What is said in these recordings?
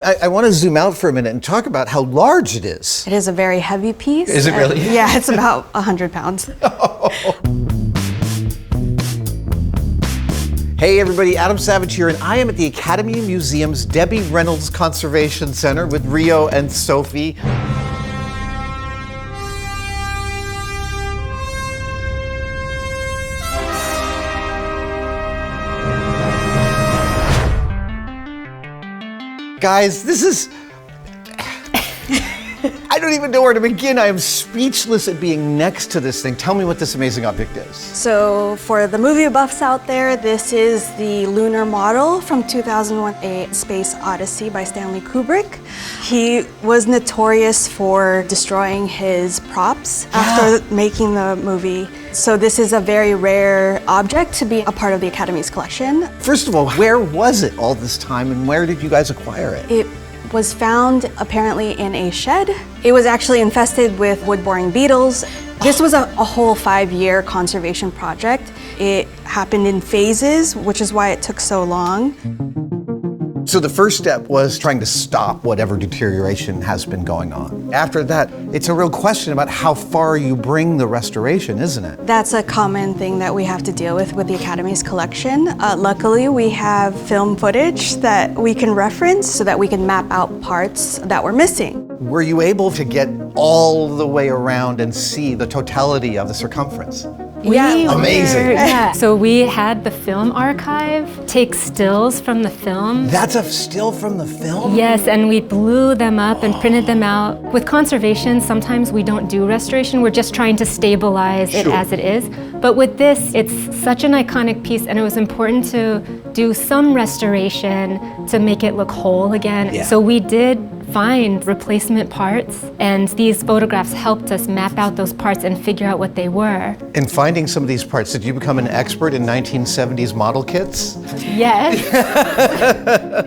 I want to zoom out for a minute and talk about how large it is. It is a very heavy piece. Is it really? Yeah, it's about 100 pounds. Hey everybody, Adam Savage here, and I am at the Academy Museum's Debbie Reynolds Conservation Center with Rio and Sophie. Guys, this is... I don't even know where to begin. I am speechless at being next to this thing. Tell me what this amazing object is. So for the movie buffs out there, this is the Lunar model from 2001, A Space Odyssey by Stanley Kubrick. He was notorious for destroying his props after making the movie. So this is a very rare object to be a part of the Academy's collection. First of all, where was it all this time and where did you guys acquire it? It was found apparently in a shed. It was actually infested with wood-boring beetles. This was a whole 5-year conservation project. It happened in phases, which is why it took so long. So the first step was trying to stop whatever deterioration has been going on. After that, it's a real question about how far you bring the restoration, isn't it? That's a common thing that we have to deal with the Academy's collection. Luckily, we have film footage that we can reference so that we can map out parts that we're missing. Were you able to get all the way around and see the totality of the circumference? Amazing. Yeah. So we had the film archive take stills from the film. That's a still from the film? Yes, and we blew them up and printed them out. With conservation, sometimes we don't do restoration. We're just trying to stabilize it as it is. But with this, it's such an iconic piece, and it was important to do some restoration to make it look whole again. Yeah. So we did find replacement parts, and these photographs helped us map out those parts and figure out what they were. In finding some of these parts, did you become an expert in 1970s model kits? Yes.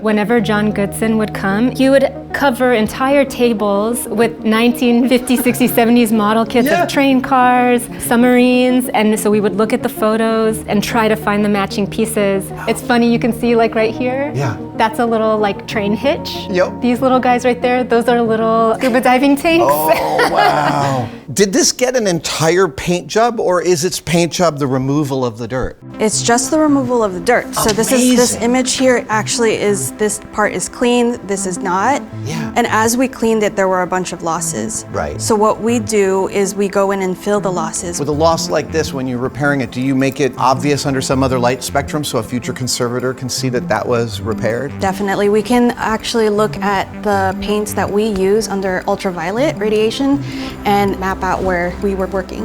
Whenever John Goodson would come, he would cover entire tables with 1950s, 60s, 70s model kits of train cars, submarines, and so we would look at the photos and try to find the matching pieces. It's funny, you can see like right here, that's a little like train hitch. Yep. These little guys right there, those are little scuba diving tanks. Oh, wow. Did this get an entire paint job, or is its paint job the removal of the dirt? It's just the removal of the dirt. So this image here actually is, this part is clean, this is not. Yeah. And as we cleaned it, there were a bunch of losses. Right. So what we do is we go in and fill the losses. With a loss like this, when you're repairing it, do you make it obvious under some other light spectrum so a future conservator can see that that was repaired? Definitely. We can actually look at the paints that we use under ultraviolet radiation and map out where we were working.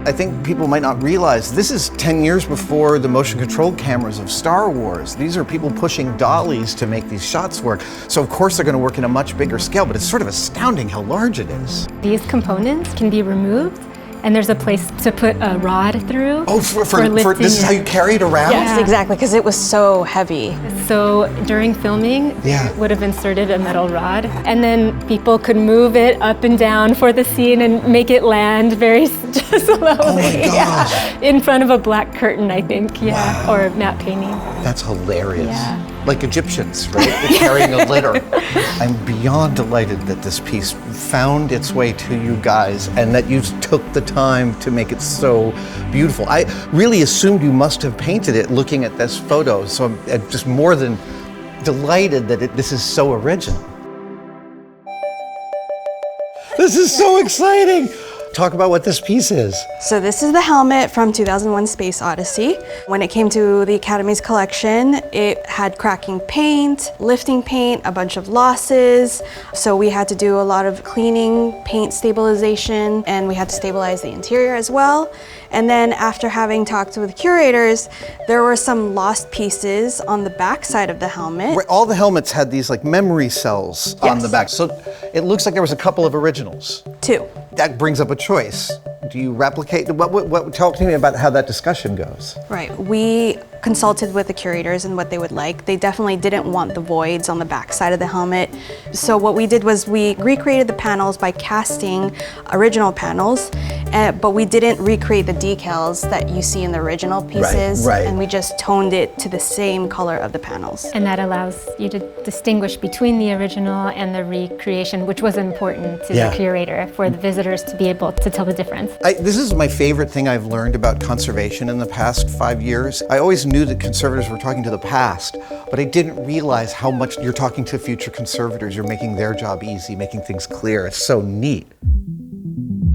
I think people might not realize this is 10 years before the motion control cameras of Star Wars. These are people pushing dollies to make these shots work. So of course they're going to work in a much bigger scale, but it's sort of astounding how large it is. These components can be removed, and there's a place to put a rod through. Oh, for this is how you carry it around? Yes, exactly, because it was so heavy. So during filming, would have inserted a metal rod, and then people could move it up and down for the scene and make it land very slowly. Oh my gosh. In front of a black curtain, I think, or matte painting. That's hilarious. Like Egyptians, right? They're carrying a litter. I'm beyond delighted that this piece found its way to you guys and that you took the time to make it so beautiful. I really assumed you must have painted it looking at this photo, so I'm just more than delighted that this is so original. This is so exciting. Talk about what this piece is. So this is the helmet from 2001 Space Odyssey. When it came to the Academy's collection, it had cracking paint, lifting paint, a bunch of losses. So we had to do a lot of cleaning, paint stabilization, and we had to stabilize the interior as well. And then after having talked with curators, there were some lost pieces on the back side of the helmet. All the helmets had these like memory cells on the back. So it looks like there was a couple of originals. 2. That brings up a choice. Do you replicate? Talk to me about how that discussion goes. Right. We consulted with the curators and what they would like. They definitely didn't want the voids on the back side of the helmet. So what we did was we recreated the panels by casting original panels but we didn't recreate the decals that you see in the original pieces. right. And we just toned it to the same color of the panels. And that allows you to distinguish between the original and the recreation, which was important to Yeah. the curator for the visitors to be able to tell the difference. This is my favorite thing I've learned about conservation in the past 5 years. I always knew that conservators were talking to the past, but I didn't realize how much you're talking to future conservators. You're making their job easy, making things clear. It's so neat.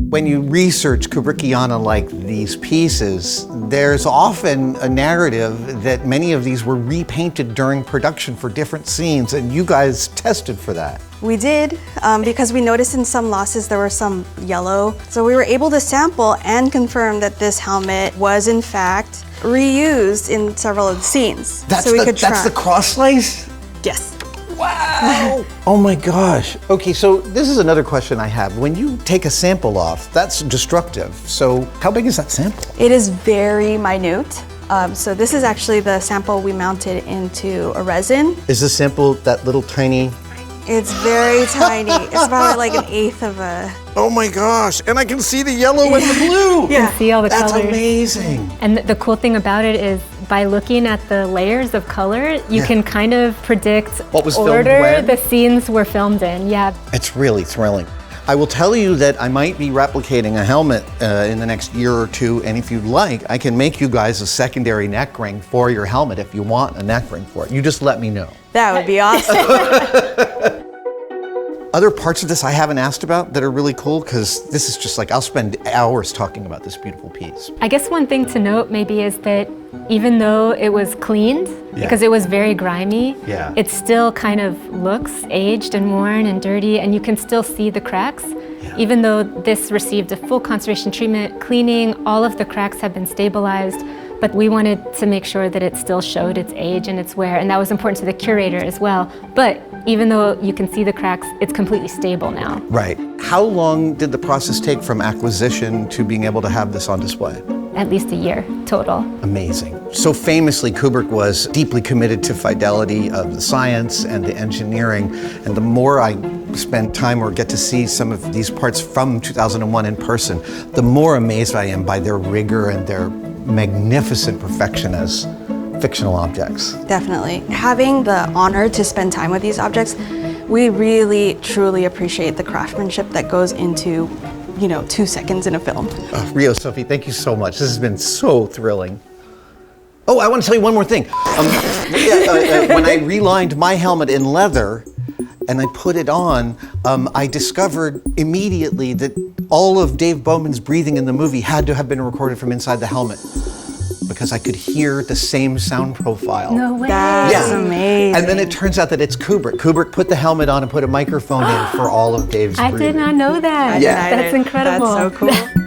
When you research Kubrickiana like these pieces, there's often a narrative that many of these were repainted during production for different scenes, and you guys tested for that. We did, because we noticed in some losses there were some yellow. So we were able to sample and confirm that this helmet was in fact reused in several of the scenes. That's so we could that's the track. cross slice? Yes. Wow! Oh my gosh. Okay, so this is another question I have. When you take a sample off, that's destructive. So how big is that sample? It is very minute. So this is actually the sample we mounted into a resin. Is the sample that little tiny? It's very tiny. It's probably like an eighth of a... Oh my gosh, and I can see the yellow and the blue. Yeah. See all the That's colors. amazing. And the cool thing about it is by looking at the layers of color, you Yeah. can kind of predict What was filmed order when? the scenes were filmed in. Yeah. It's really thrilling. I will tell you that I might be replicating a helmet in the next year or two, and if you'd like, I can make you guys a secondary neck ring for your helmet if you want a neck ring for it. You just let me know. That would be awesome. Other parts of this I haven't asked about that are really cool, because this is just like, I'll spend hours talking about this beautiful piece. I guess one thing to note maybe is that even though it was cleaned, because it was very grimy, Yeah. it still kind of looks aged and worn and dirty, and you can still see the cracks. Even though this received a full conservation treatment, cleaning, all of the cracks have been stabilized, but we wanted to make sure that it still showed its age and its wear, and that was important to the curator as well. But even though you can see the cracks, it's completely stable now. Right. How long did the process take from acquisition to being able to have this on display? At least a year total. Amazing. So famously, Kubrick was deeply committed to fidelity of the science and the engineering, and the more I spend time or get to see some of these parts from 2001 in person, the more amazed I am by their rigor and their magnificent perfection as fictional objects. Definitely. Having the honor to spend time with these objects, we really, truly appreciate the craftsmanship that goes into, 2 seconds in a film. Rio, Sophie, thank you so much. This has been so thrilling. Oh, I want to tell you one more thing. When I relined my helmet in leather and I put it on, I discovered immediately that all of Dave Bowman's breathing in the movie had to have been recorded from inside the helmet, because I could hear the same sound profile. No way. That's amazing. And then it turns out that it's Kubrick. Kubrick put the helmet on and put a microphone in for all of Dave's I breathing. did not know that. I didn't either. That's incredible. That's so cool.